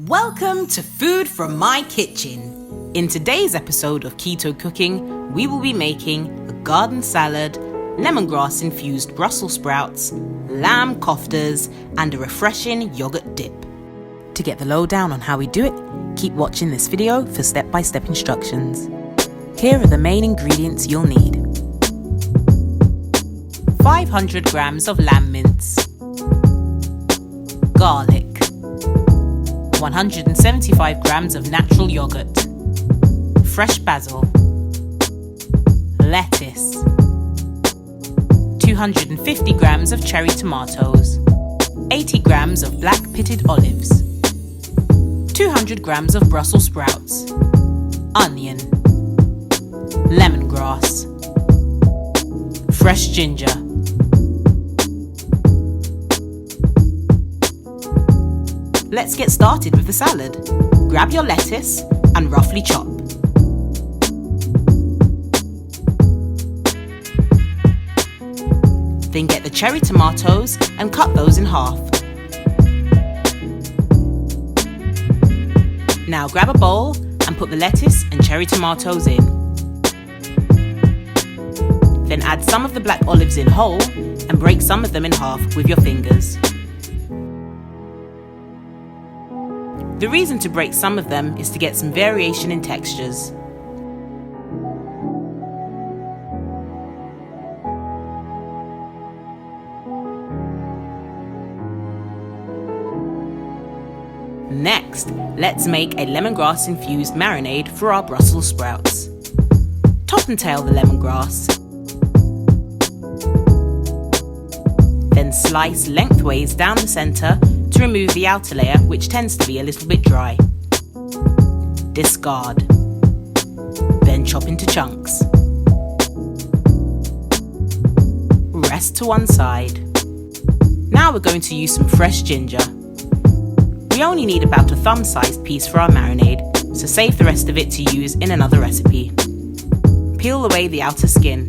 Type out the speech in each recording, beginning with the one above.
Welcome to Food from My Kitchen. In today's episode of Keto Cooking, we will be making a garden salad, lemongrass infused Brussels sprouts, lamb koftas, and a refreshing yogurt dip. To get the lowdown on how we do it, keep watching this video for step-by-step instructions. Here are the main ingredients you'll need. 500 grams of lamb mince, garlic, 175 grams of natural yogurt, fresh basil, lettuce, 250 grams of cherry tomatoes, 80 grams of black pitted olives, 200 grams of Brussels sprouts, onion, lemongrass, fresh ginger. Let's get started with the salad. Grab your lettuce and roughly chop. Then get the cherry tomatoes and cut those in half. Now grab a bowl and put the lettuce and cherry tomatoes in. Then add some of the black olives in whole and break some of them in half with your fingers. The reason to break some of them is to get some variation in textures. Next, let's make a lemongrass infused marinade for our Brussels sprouts. Top and tail the lemongrass. Then slice lengthways down the center to remove the outer layer, which tends to be a little bit dry. Discard. Then chop into chunks. Rest to one side. Now we're going to use some fresh ginger. We only need about a thumb-sized piece for our marinade, so save the rest of it to use in another recipe. Peel away the outer skin.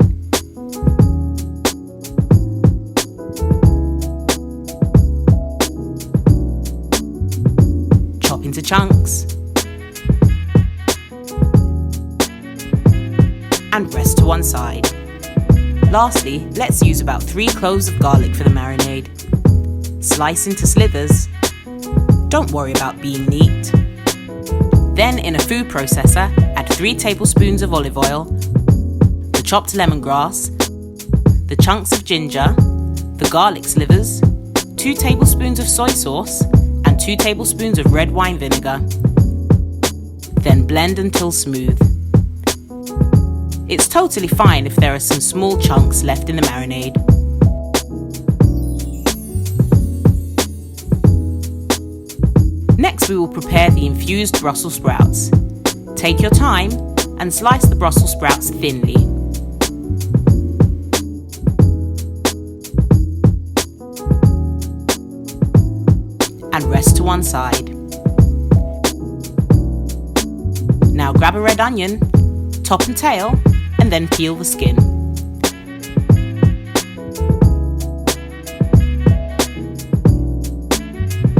Into chunks and rest to one side. Lastly, let's use about 3 cloves of garlic for the marinade. Slice into slithers. Don't worry about being neat. Then in a food processor, add 3 tablespoons of olive oil, the chopped lemongrass, the chunks of ginger, the garlic slivers, 2 tablespoons of soy sauce, and 2 tablespoons of red wine vinegar. Then blend until smooth. It's totally fine if there are some small chunks left in the marinade. Next, we will prepare the infused Brussels sprouts. Take your time and slice the Brussels sprouts thinly. And rest to one side. Now grab a red onion, top and tail, and then peel the skin.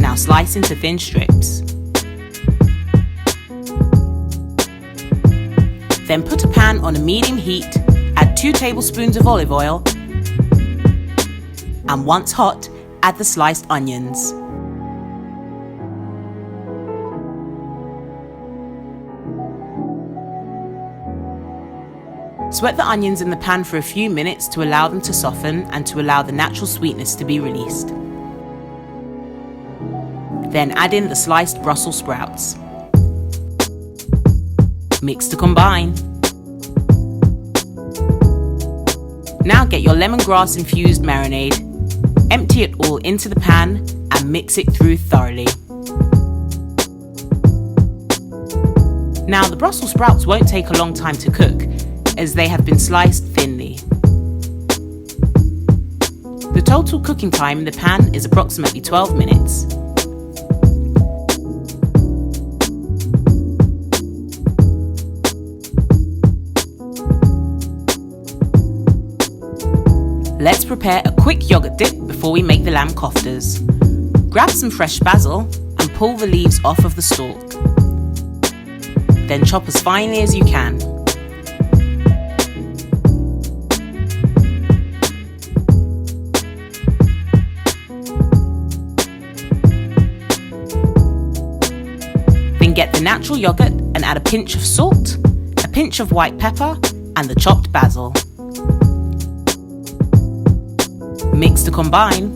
Now slice into thin strips. Then put a pan on a medium heat, add 2 tablespoons of olive oil, and once hot, add the sliced onions. Sweat the onions in the pan for a few minutes to allow them to soften and to allow the natural sweetness to be released. Then add in the sliced Brussels sprouts. Mix to combine. Now get your lemongrass infused marinade, empty it all into the pan and mix it through thoroughly. Now the Brussels sprouts won't take a long time to cook, as they have been sliced thinly. The total cooking time in the pan is approximately 12 minutes. Let's prepare a quick yogurt dip before we make the lamb koftas. Grab some fresh basil and pull the leaves off of the stalk. Then chop as finely as you can. Then get the natural yogurt and add a pinch of salt, a pinch of white pepper, and the chopped basil. Mix to combine,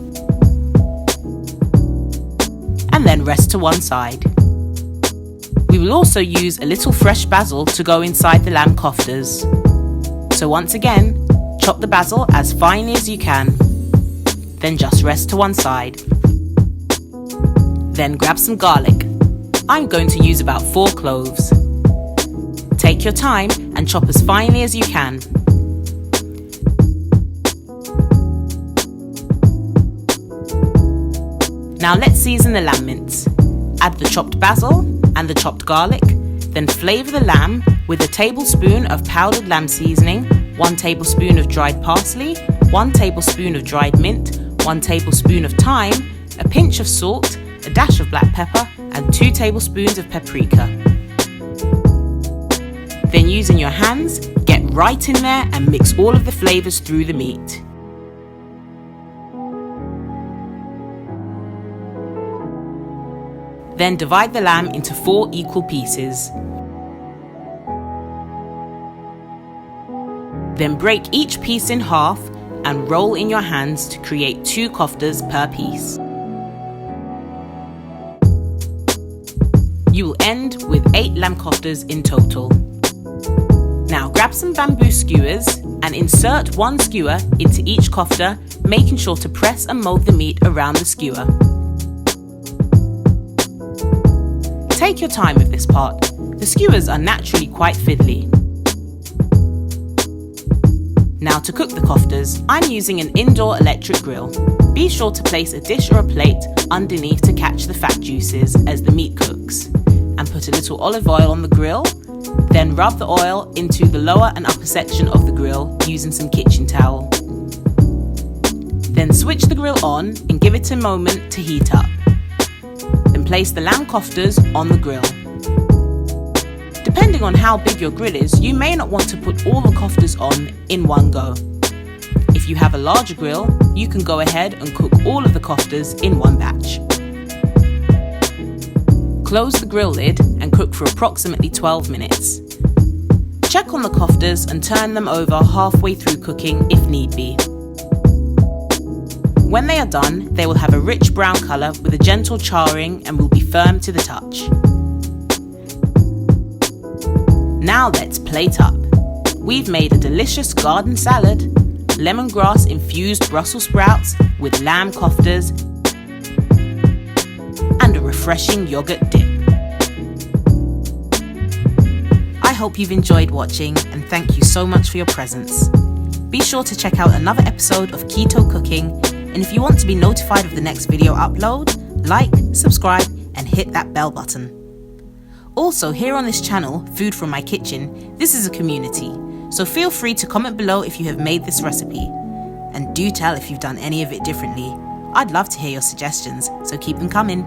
and then rest to one side. We will also use a little fresh basil to go inside the lamb koftas. So once again, chop the basil as finely as you can, then just rest to one side. Then grab some garlic. I'm going to use about 4 cloves. Take your time and chop as finely as you can. Now let's season the lamb mince. Add the chopped basil and the chopped garlic, then flavour the lamb with a tablespoon of powdered lamb seasoning, 1 tablespoon of dried parsley, 1 tablespoon of dried mint, 1 tablespoon of thyme, a pinch of salt, a dash of black pepper, and 2 tablespoons of paprika. Then using your hands, get right in there and mix all of the flavours through the meat. Then divide the lamb into 4 equal pieces. Then break each piece in half and roll in your hands to create 2 koftas per piece. You will end with 8 lamb koftas in total. Now grab some bamboo skewers and insert 1 skewer into each kofta, making sure to press and mold the meat around the skewer. Take your time with this part. The skewers are naturally quite fiddly. Now to cook the koftas, I'm using an indoor electric grill. Be sure to place a dish or a plate underneath to catch the fat juices as the meat cooks. And put a little olive oil on the grill, then rub the oil into the lower and upper section of the grill using some kitchen towel. Then switch the grill on and give it a moment to heat up. Then place the lamb koftas on the grill. Depending on how big your grill is, you may not want to put all the koftas on in one go. If you have a larger grill, you can go ahead and cook all of the koftas in one batch. Close the grill lid and cook for approximately 12 minutes. Check on the koftas and turn them over halfway through cooking if need be. When they are done, they will have a rich brown colour with a gentle charring and will be firm to the touch. Now let's plate up. We've made a delicious garden salad, lemongrass infused Brussels sprouts with lamb koftas, and a refreshing yogurt dip. I hope you've enjoyed watching and thank you so much for your presence. Be sure to check out another episode of Keto Cooking, and if you want to be notified of the next video upload, like, subscribe and hit that bell button. Also, here on this channel, Food from My Kitchen, this is a community, so feel free to comment below if you have made this recipe. And do tell if you've done any of it differently. I'd love to hear your suggestions, so keep them coming.